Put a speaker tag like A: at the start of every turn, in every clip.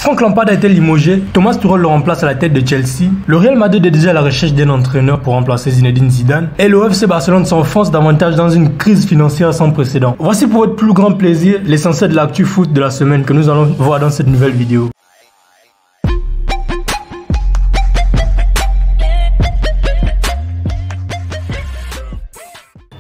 A: Frank Lampard a été limogé, Thomas Tuchel le remplace à la tête de Chelsea. Le Real Madrid est déjà à la recherche d'un entraîneur pour remplacer Zinedine Zidane. Et le FC Barcelone s'enfonce davantage dans une crise financière sans précédent. Voici pour votre plus grand plaisir l'essentiel de l'actu foot de la semaine que nous allons voir dans cette nouvelle vidéo.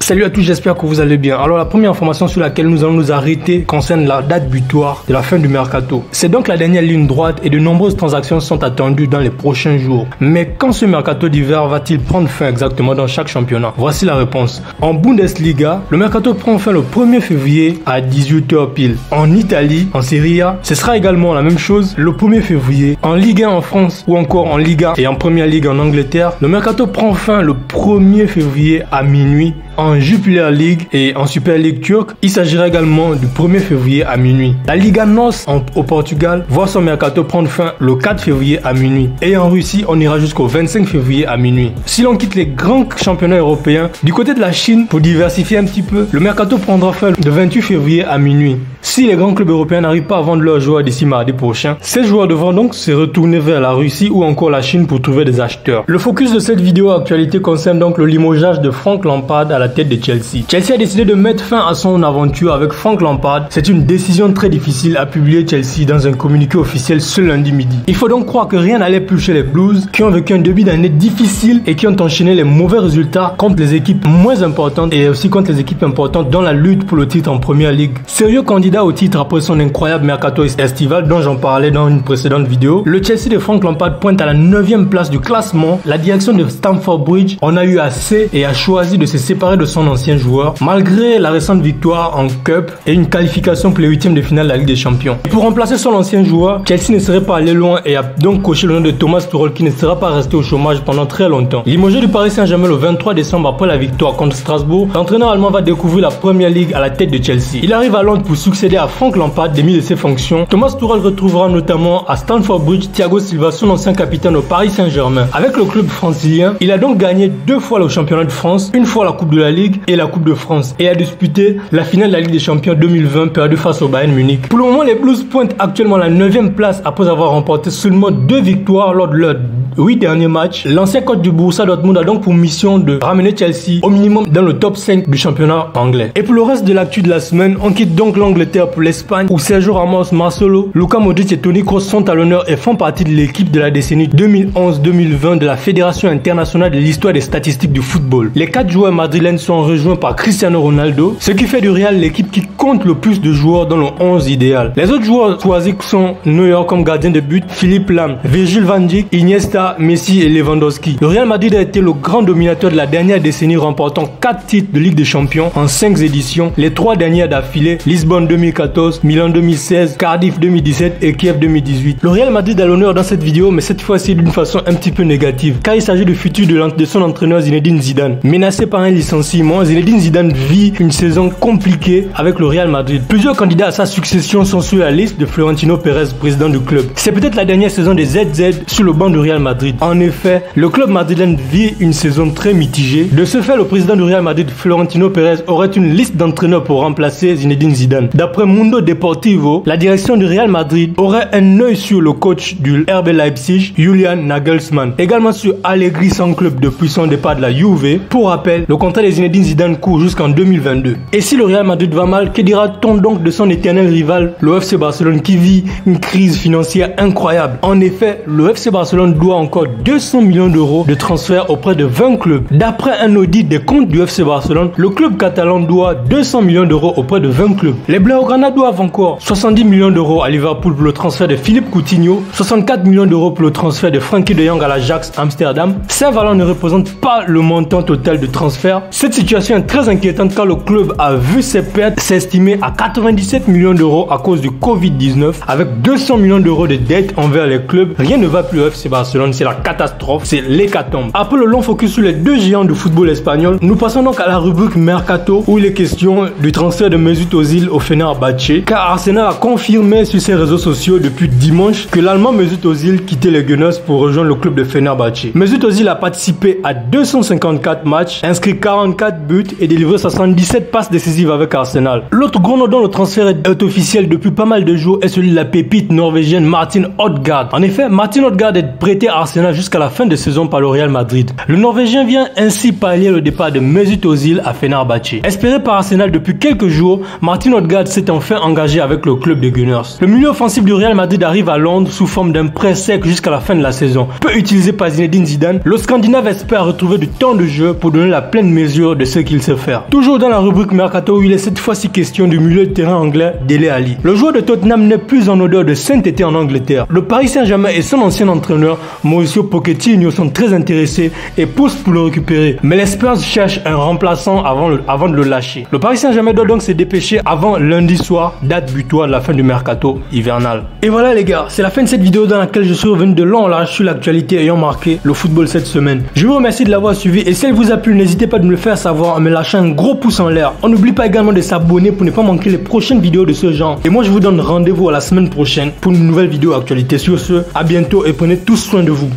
A: Salut à tous, j'espère que vous allez bien. Alors la première information sur laquelle nous allons nous arrêter concerne la date butoir de la fin du mercato. C'est donc la dernière ligne droite et de nombreuses transactions sont attendues dans les prochains jours. Mais quand ce mercato d'hiver va-t-il prendre fin exactement dans chaque championnat? Voici la réponse. En Bundesliga, le mercato prend fin le 1er février à 18 h pile. En Italie, en Serie A, ce sera également la même chose le 1er février. En Ligue 1 en France ou encore en Ligue 1 et en Première Ligue en Angleterre, le mercato prend fin le 1er février à minuit. En Jupiler League et en Super League turque, il s'agira également du 1er février à minuit. La Liga NOS au Portugal voit son mercato prendre fin le 4 février à minuit. Et en Russie, on ira jusqu'au 25 février à minuit. Si l'on quitte les grands championnats européens, du côté de la Chine, pour diversifier un petit peu, le mercato prendra fin le 28 février à minuit. Si les grands clubs européens n'arrivent pas à vendre leurs joueurs d'ici mardi prochain, ces joueurs devront donc se retourner vers la Russie ou encore la Chine pour trouver des acheteurs. Le focus de cette vidéo actualité concerne donc le limogeage de Frank Lampard à la tête de Chelsea. Chelsea a décidé de mettre fin à son aventure avec Frank Lampard. C'est une décision très difficile, a publié Chelsea dans un communiqué officiel ce lundi midi. Il faut donc croire que rien n'allait plus chez les Blues, qui ont vécu un début d'année difficile et qui ont enchaîné les mauvais résultats contre les équipes moins importantes et aussi contre les équipes importantes dans la lutte pour le titre en Première Ligue. Sérieux candidat au titre après son incroyable mercato estival dont j'en parlais dans une précédente vidéo, le Chelsea de Frank Lampard pointe à la 9e place du classement. La direction de Stamford Bridge en a eu assez et a choisi de se séparer de son ancien joueur malgré la récente victoire en Cup et une qualification pour les 8e de finale de la Ligue des Champions. Et pour remplacer son ancien joueur, Chelsea ne serait pas allé loin et a donc coché le nom de Thomas Tuchel qui ne sera pas resté au chômage pendant très longtemps. Limogé du Paris Saint-Germain le 23 décembre après la victoire contre Strasbourg, l'entraîneur allemand va découvrir la Première Ligue à la tête de Chelsea. Il arrive à Londres pour succéder à Frank Lampard démis de ses fonctions. Thomas Tuchel retrouvera notamment à Stamford Bridge Thiago Silva, son ancien capitaine au Paris Saint-Germain. Avec le club francilien, il a donc gagné 2 fois le championnat de France, une fois la Coupe de la Ligue et la Coupe de France, et a disputé la finale de la Ligue des Champions 2020 perdue face au Bayern Munich. Pour le moment, les Blues pointent actuellement la 9e place après avoir remporté seulement 2 victoires lors de leurs 8 derniers matchs. L'ancien coach du Borussia Dortmund a donc pour mission de ramener Chelsea au minimum dans le top 5 du championnat anglais. Et pour le reste de l'actu de la semaine, on quitte donc l'Angleterre pour l'Espagne où Sergio Ramos, Marcelo, Luka Modric et Toni Kroos sont à l'honneur et font partie de l'équipe de la décennie 2011-2020 de la Fédération internationale de l'histoire des statistiques du football. Les 4 joueurs madrilènes sont rejoints par Cristiano Ronaldo, ce qui fait du Real l'équipe qui compte le plus de joueurs dans le 11 idéal. Les autres joueurs choisis sont Neuer comme gardien de but, Philippe Lahm, Virgil van Dijk, Iniesta, Messi et Lewandowski. Le Real Madrid a été le grand dominateur de la dernière décennie, remportant 4 titres de Ligue des Champions en 5 éditions, les 3 dernières d'affilée, Lisbonne 2014, Milan 2016, Cardiff 2017 et Kiev 2018. Le Real Madrid a l'honneur dans cette vidéo, mais cette fois-ci d'une façon un petit peu négative, car il s'agit du futur de son entraîneur Zinedine Zidane. Menacé par un licenciement, Zinedine Zidane vit une saison compliquée avec le Real Madrid. Plusieurs candidats à sa succession sont sur la liste de Florentino Pérez, président du club. C'est peut-être la dernière saison des ZZ sur le banc du Real Madrid. En effet, le club madrilène vit une saison très mitigée. De ce fait, le président du Real Madrid, Florentino Pérez, aurait une liste d'entraîneurs pour remplacer Zinedine Zidane. D'après Mundo Deportivo, la direction du Real Madrid aurait un œil sur le coach du RB Leipzig, Julian Nagelsmann. Également sur Allegri, son club depuis son départ de la Juve. Pour rappel, le contrat de Zinedine Zidane court jusqu'en 2022. Et si le Real Madrid va mal, que dira-t-on donc de son éternel rival, le FC Barcelone, qui vit une crise financière incroyable? En effet, le FC Barcelone doit encore 200 millions d'euros de transfert auprès de 20 clubs. D'après un audit des comptes du FC Barcelone, le club catalan doit 200 millions d'euros auprès de 20 clubs. Les Blaugrana doivent encore 70 millions d'euros à Liverpool pour le transfert de Philippe Coutinho, 64 millions d'euros pour le transfert de Frankie de Jong à l'Ajax Amsterdam. Ces valeurs ne représentent pas le montant total de transfert. Cette situation est très inquiétante car le club a vu ses pertes s'estimer à 97 millions d'euros à cause du Covid-19. Avec 200 millions d'euros de dettes envers les clubs, rien ne va plus au FC Barcelone c'est la catastrophe, c'est l'hécatombe. Après le long focus sur les deux géants du football espagnol, nous passons donc à la rubrique Mercato où il est question du transfert de Mesut Özil au Fenerbahçe, car Arsenal a confirmé sur ses réseaux sociaux depuis dimanche que l'Allemand Mesut Özil quittait les Gunners pour rejoindre le club de Fenerbahçe. Mesut Özil a participé à 254 matchs, inscrit 44 buts et délivré 77 passes décisives avec Arsenal. L'autre gros nom dont le transfert est officiel depuis pas mal de jours est celui de la pépite norvégienne Martin Odegaard. En effet, Martin Odegaard est prêté à Arsenal jusqu'à la fin de saison par le Real Madrid. Le Norvégien vient ainsi pallier le départ de Mesut Özil à Fenerbahçe. Espéré par Arsenal depuis quelques jours, Martin Odegaard s'est enfin engagé avec le club des Gunners. Le milieu offensif du Real Madrid arrive à Londres sous forme d'un prêt sec jusqu'à la fin de la saison. Peu utilisé par Zinedine Zidane, le Scandinave espère retrouver du temps de jeu pour donner la pleine mesure de ce qu'il sait faire. Toujours dans la rubrique Mercato où il est cette fois-ci question du milieu de terrain anglais Dele Alli. Le joueur de Tottenham n'est plus en odeur de sainteté en Angleterre. Le Paris Saint-Germain et son ancien entraîneur Mauricio Pochettino sont très intéressés et poussent pour le récupérer. Mais les Spurs cherchent un remplaçant avant de le lâcher. Le Paris Saint-Germain doit donc se dépêcher avant lundi soir, date butoir de la fin du mercato hivernal. Et voilà les gars, c'est la fin de cette vidéo dans laquelle je suis revenu de long en large sur l'actualité ayant marqué le football cette semaine. Je vous remercie de l'avoir suivi et si elle vous a plu, n'hésitez pas de me le faire savoir en me lâchant un gros pouce en l'air. On n'oublie pas également de s'abonner pour ne pas manquer les prochaines vidéos de ce genre. Et moi je vous donne rendez-vous à la semaine prochaine pour une nouvelle vidéo actualité. Sur ce, à bientôt et prenez tous soin de vous.